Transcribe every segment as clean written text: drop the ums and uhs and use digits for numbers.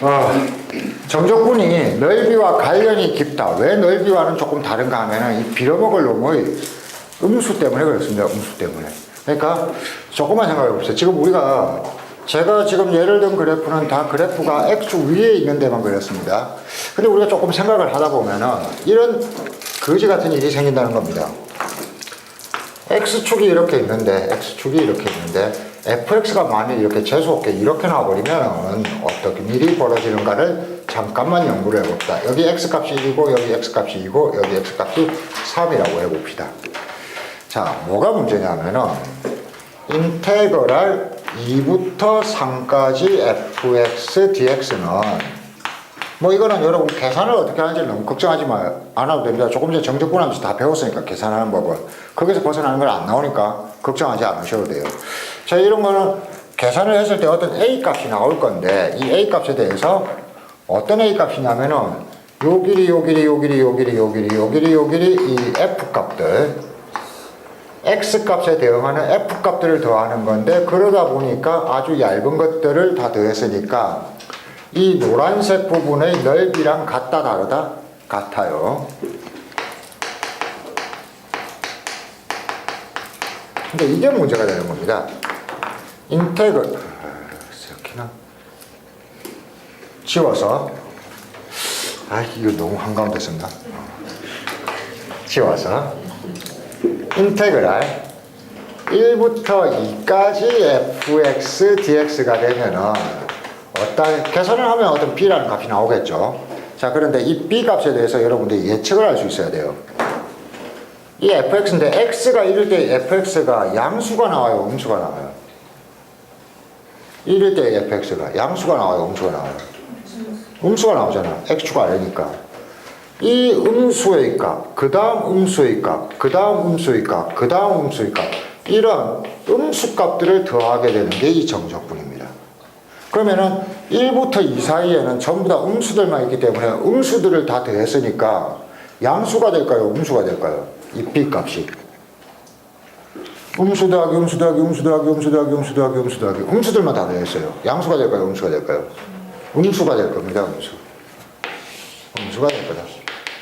어, 정적분이 넓이와 관련이 깊다. 왜 넓이와는 조금 다른가 하면은 이 빌어먹을 놈의 음수 때문에 그렇습니다. 음수 때문에. 그러니까 조금만 생각해 보세요. 지금 제가 지금 예를 든 그래프는 다 그래프가 X 위에 있는 데만 그렸습니다. 근데 우리가 조금 생각을 하다 보면은 이런 거지 같은 일이 생긴다는 겁니다. X축이 이렇게 있는데, fx가 만일 이렇게 재수없게 이렇게 나와버리면 어떻게 일이 벌어지는가를 잠깐만 연구를 해봅시다. 여기 x값이 1이고, 여기 x값이 2고, 여기 x값이 3이라고 해봅시다. 자, 뭐가 문제냐면은 인테그랄 2부터 3까지 fx dx는 뭐 이거는 여러분 계산을 어떻게 하는지 너무 걱정하지 안 해도 됩니다. 조금 전에 정적분하면서 다 배웠으니까 계산하는 법을. 거기서 벗어나는 건 안 나오니까 걱정하지 않으셔도 돼요. 자, 이런 거는 계산을 했을 때 어떤 a 값이 나올 건데 이 a 값에 대해서 어떤 a 값이냐면은 요 길이 이 f 값들 x 값에 대응하는 f 값들을 더하는 건데 그러다 보니까 아주 얇은 것들을 다 더했으니까 이 노란색 부분의 넓이랑 같다 다르다? 같아요. 근데 이게 문제가 되는 겁니다. 인테그럴 지워서 이거 너무 한가운데 쓴다. 지워서 인테그랄 1부터 2까지 fx dx가 되면은 계산을 하면 어떤 b라는 값이 나오겠죠. 자, 그런데 이 b 값에 대해서 여러분들이 예측을 할 수 있어야 돼요. 이 fx인데 x가 1일 때 fx가 양수가 나와요, 음수가 나와요? 1일 때 fx가 양수가 나와요, 음수가 나와요? 음수가 나오잖아. x축 아래니까. 이 음수의 값, 그 다음 음수의 값, 그 다음 음수의 값, 그 다음 음수의 값, 이런 음수 값들을 더하게 되는 게 이 정적분입니다. 그러면은 1부터 2 사이에는 전부 다 음수들만 있기 때문에 음수들을 다 더했으니까 양수가 될까요? 음수가 될까요? 이 b 값이 음수 더하기 음수들만 다 더했어요. 양수가 될까요? 음수가 될까요? 음수가 될 겁니다. 음수가 될 거다.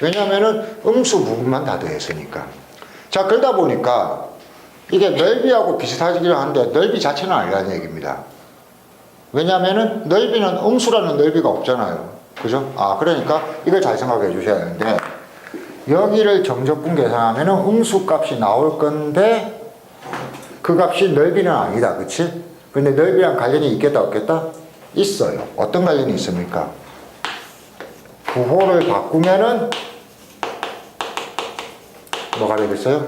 왜냐하면은 음수 부분만 다 더했으니까. 자, 그러다 보니까 이게 넓이하고 비슷하기는 한데 넓이 자체는 아니라는 얘기입니다. 왜냐하면은 넓이는 음수라는 넓이가 없잖아요. 그죠? 그러니까 이걸 잘 생각해 주셔야 하는데 여기를 정적분 계산하면은 음수 값이 나올 건데 그 값이 넓이는 아니다. 그치? 근데 넓이랑 관련이 있겠다 없겠다? 있어요. 어떤 관련이 있습니까? 부호를 바꾸면은 뭐가 되겠어요?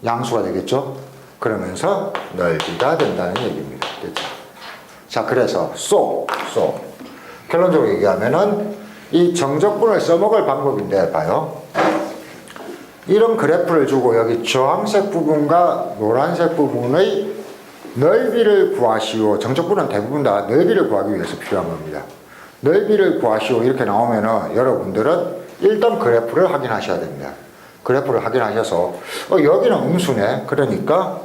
양수가 되겠죠? 그러면서 넓이가 된다는 얘기입니다. 됐죠? 자, 그래서 결론적으로 얘기하면은 이 정적분을 써먹을 방법인데 봐요. 이런 그래프를 주고 여기 주황색 부분과 노란색 부분의 넓이를 구하시오. 정적분은 대부분 다 넓이를 구하기 위해서 필요한 겁니다. 넓이를 구하시오 이렇게 나오면은 여러분들은 일단 그래프를 확인하셔야 됩니다. 그래프를 확인하셔서 여기는 음수네. 그러니까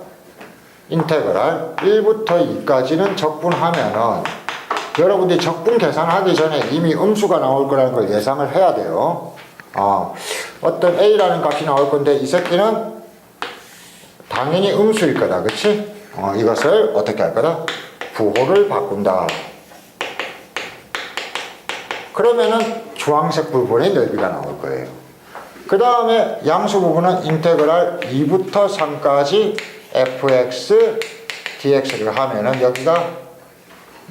인테그랄 1부터 2까지는 적분하면은 여러분들이 적분 계산하기 전에 이미 음수가 나올 거라는 걸 예상을 해야 돼요. 어떤 a라는 값이 나올 건데 이 새끼는 당연히 음수일 거다. 그치? 이것을 어떻게 할 거다? 부호를 바꾼다. 그러면은 주황색 부분의 넓이가 나올 거예요. 그 다음에 양수 부분은 인테그랄 2부터 3까지 fx dx를 하면은 여기가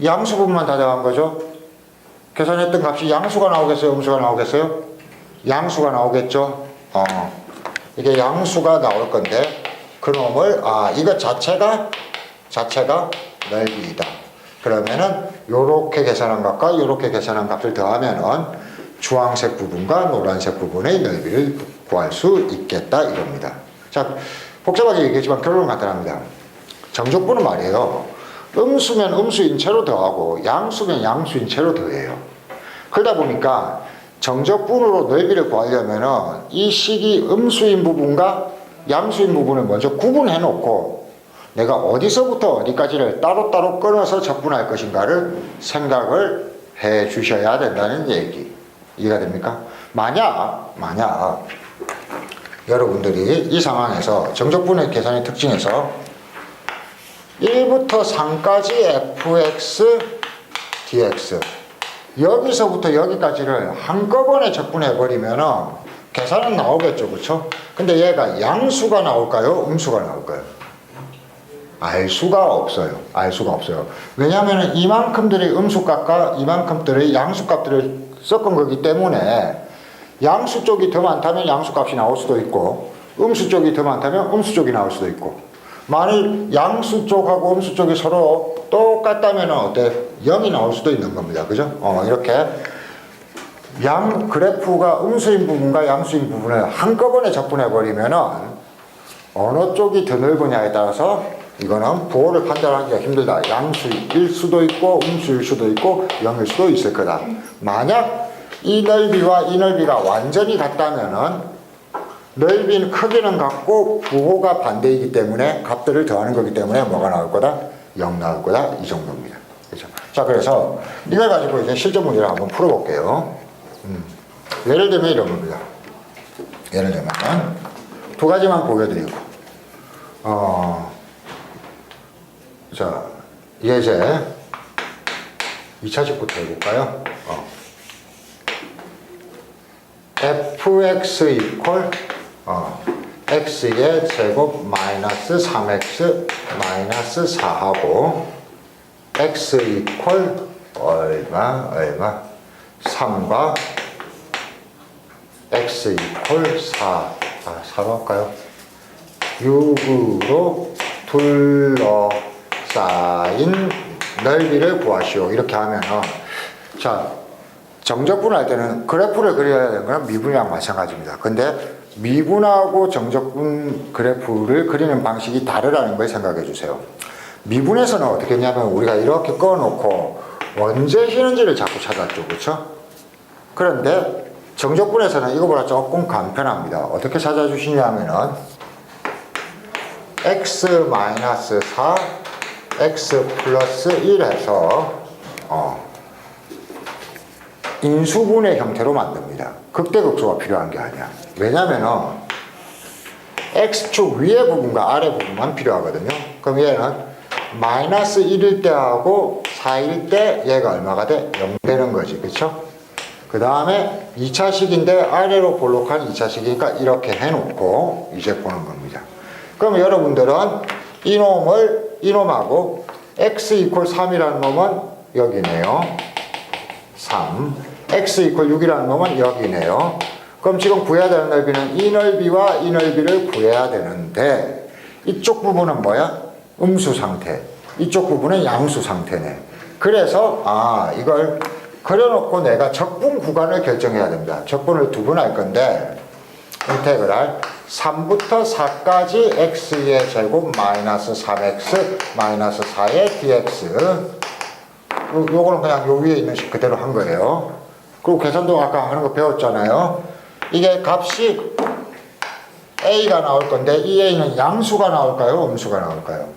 양수 부분만 다 더한 거죠. 계산했던 값이 양수가 나오겠어요? 음수가 나오겠어요? 양수가 나오겠죠. 이게 양수가 나올 건데 그놈을 이거 자체가 넓이다. 그러면은 요렇게 계산한 값과 요렇게 계산한 값을 더하면은 주황색 부분과 노란색 부분의 넓이를 구할 수 있겠다 이겁니다. 자, 복잡하게 얘기했지만 결론은 간단합니다. 정적분은 말이에요. 음수면 음수인 채로 더하고 양수면 양수인 채로 더해요. 그러다 보니까 정적분으로 넓이를 구하려면은 이 식이 음수인 부분과 양수인 부분을 먼저 구분해 놓고 내가 어디서부터 어디까지를 따로따로 끊어서 적분할 것인가를 생각을 해 주셔야 된다는 얘기. 이해가 됩니까? 만약 여러분들이 이 상황에서 정적분해 계산의 특징에서 1부터 3까지 fx dx 여기서부터 여기까지를 한꺼번에 적분해 버리면 계산은 나오겠죠, 그렇죠? 근데 얘가 양수가 나올까요, 음수가 나올까요? 알 수가 없어요. 왜냐하면 이만큼들이 음수값과 이만큼들이 양수값들을 섞은 거기 때문에 양수 쪽이 더 많다면 양수값이 나올 수도 있고 음수 쪽이 더 많다면 음수 쪽이 나올 수도 있고, 만일 양수 쪽하고 음수 쪽이 서로 똑같다면 어때? 0이 나올 수도 있는 겁니다. 그죠? 이렇게 그래프가 음수인 부분과 양수인 부분을 한꺼번에 적분해 버리면은 어느 쪽이 더 넓으냐에 따라서 이거는 부호를 판단하기가 힘들다. 양수일 수도 있고 음수일 수도 있고 0일 수도 있을 거다. 만약 이 넓이와 이 넓이가 완전히 같다면은 넓이는 크기는 같고 부호가 반대이기 때문에 값들을 더하는 거기 때문에 뭐가 나올 거다? 0 나올 거다. 이 정도입니다. 그렇죠? 자, 그래서 이걸 가지고 이제 실전 문제를 한번 풀어볼게요. 예를 들면 이런 겁니다. 예를 들면 두 가지만 보여드리고, 자, 예제 2차식부터 해볼까요? fx 이퀄 x의 제곱 마이너스 3x 마이너스 4하고 x 이퀄 얼마 3과 x 이퀄 4 4로 할까요? 6으로 둘러싸인 넓이를 구하시오. 이렇게 하면은, 자, 정적분을 할 때는 그래프를 그려야 되는 건 미분이랑 마찬가지입니다. 근데 미분하고 정적분 그래프를 그리는 방식이 다르다는 걸 생각해 주세요. 미분에서는 어떻게 했냐면 우리가 이렇게 꺼놓고 언제 쉬는지를 자꾸 찾았죠. 그렇죠? 그런데 정적분에서는 이거보다 조금 간편합니다. 어떻게 찾아주시냐면은 x-4 x 플러스 1 해서 인수분해 형태로 만듭니다. 극대극소가 필요한 게 아니야. 왜냐면은 x축 위의 부분과 아래 부분만 필요하거든요. 그럼 얘는 마이너스 1일 때하고 4일 때 얘가 얼마가 돼? 0 되는 거지. 그쵸? 그 다음에 2차식인데 아래로 볼록한 2차식이니까 이렇게 해놓고 이제 보는 겁니다. 그럼 여러분들은 이놈하고 x 이퀄 3이라는 놈은 여기네요. 3. x 이퀄 6이라는 놈은 여기네요. 그럼 지금 구해야 되는 넓이는 이 넓이와 이 넓이를 구해야 되는데, 이쪽 부분은 뭐야? 음수 상태. 이쪽 부분은 양수 상태네. 그래서 이걸 그려놓고 내가 적분 구간을 결정해야 됩니다. 적분을 두 번 할 건데, 인테그랄 3부터 4까지 x의 제곱 마이너스 3x 마이너스 4의 dx. 요거는 그냥 요 위에 있는 식 그대로 한 거예요. 그리고 계산도 아까 하는 거 배웠잖아요. 이게 값이 a가 나올 건데 이 a는 양수가 나올까요? 음수가 나올까요?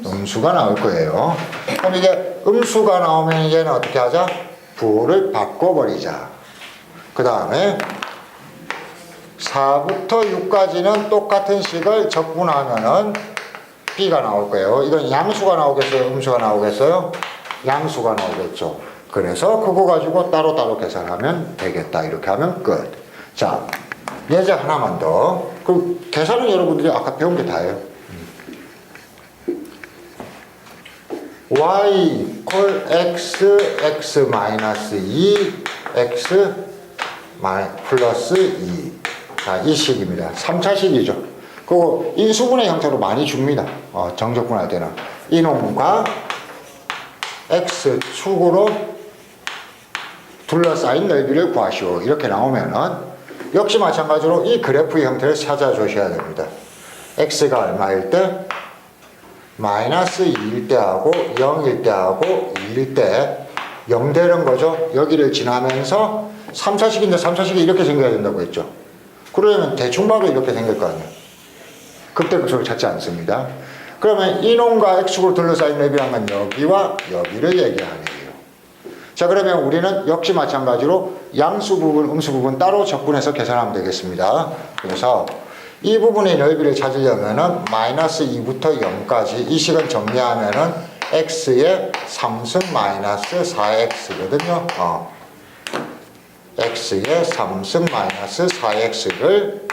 음수가 나올 거예요. 그럼 이게 음수가 나오면 얘는 어떻게 하자? 부호를 바꿔버리자. 그 다음에 4부터 6까지는 똑같은 식을 적분하면은 b가 나올 거예요. 이건 양수가 나오겠어요? 음수가 나오겠어요? 양수가 나오겠죠. 그래서 그거 가지고 따로따로 계산하면 되겠다. 이렇게 하면 끝. 자, 예제 하나만 더. 그 계산은 여러분들이 아까 배운 게 다예요. y equal x 마이너스 2 x 플러스 2. 자, 이 식입니다. 3차식이죠. 그거 인수분해 형태로 많이 줍니다. 정적분할 때는. 이놈과 x축으로 둘러싸인 넓이를 구하시오. 이렇게 나오면은 역시 마찬가지로 이 그래프의 형태를 찾아주셔야 됩니다. x가 얼마일 때? 마이너스 2일 때하고 0일 때하고 2일 때 0 되는 거죠. 여기를 지나면서 3차식인데 3차식이 이렇게 생겨야 된다고 했죠. 그러면 대충 봐도 이렇게 생길 거 아니에요. 극대극소를 찾지 않습니다. 그러면 이놈과 x축으로 둘러싸인 넓이란 건 여기와 여기를 얘기하는 거예요. 자, 그러면 우리는 역시 마찬가지로 양수 부분, 음수 부분 따로 적분해서 계산하면 되겠습니다. 그래서 이 부분의 넓이를 찾으려면은 마이너스 2부터 0까지 이 식은 정리하면은 x의 3승 마이너스 4x거든요. x의 3승 마이너스 4x를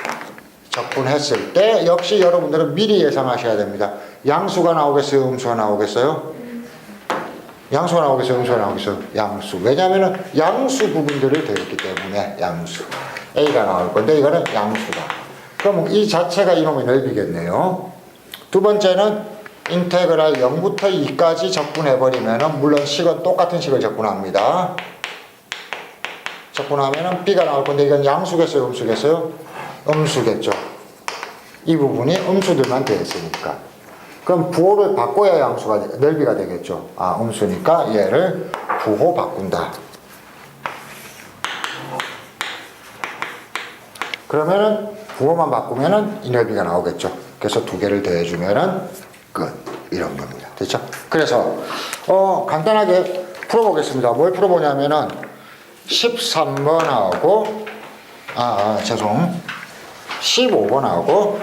적분했을 때 역시 여러분들은 미리 예상하셔야 됩니다. 양수가 나오겠어요? 음수가 나오겠어요? 양수가 나오겠어요? 음수가 나오겠어요? 양수. 왜냐하면 양수 부분들을 대했기 때문에 양수. A가 나올 건데 이거는 양수다. 그럼 이 자체가 이놈의 넓이겠네요. 두 번째는 인테그랄 0부터 2까지 적분해버리면 물론 식은 똑같은 식을 적분합니다. 적분하면 B가 나올 건데 이건 양수겠어요? 음수겠어요? 음수겠죠. 이 부분이 음수들만 되어 있으니까. 그럼 부호를 바꿔야 양수가 넓이가 되겠죠. 음수니까 얘를 부호 바꾼다. 그러면은 부호만 바꾸면은 이 넓이가 나오겠죠. 그래서 두 개를 더해주면은 끝. 이런 겁니다. 됐죠? 그래서 간단하게 풀어보겠습니다. 뭘 풀어보냐면은 13번하고 15번하고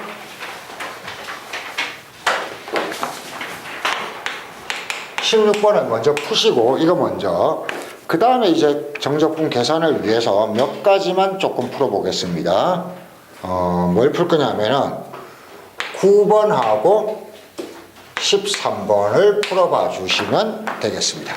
16번을 먼저 푸시고 이거 먼저 그 다음에 이제 정적분 계산을 위해서 몇 가지만 조금 풀어보겠습니다. 뭘 풀 거냐면은 9번하고 13번을 풀어봐 주시면 되겠습니다.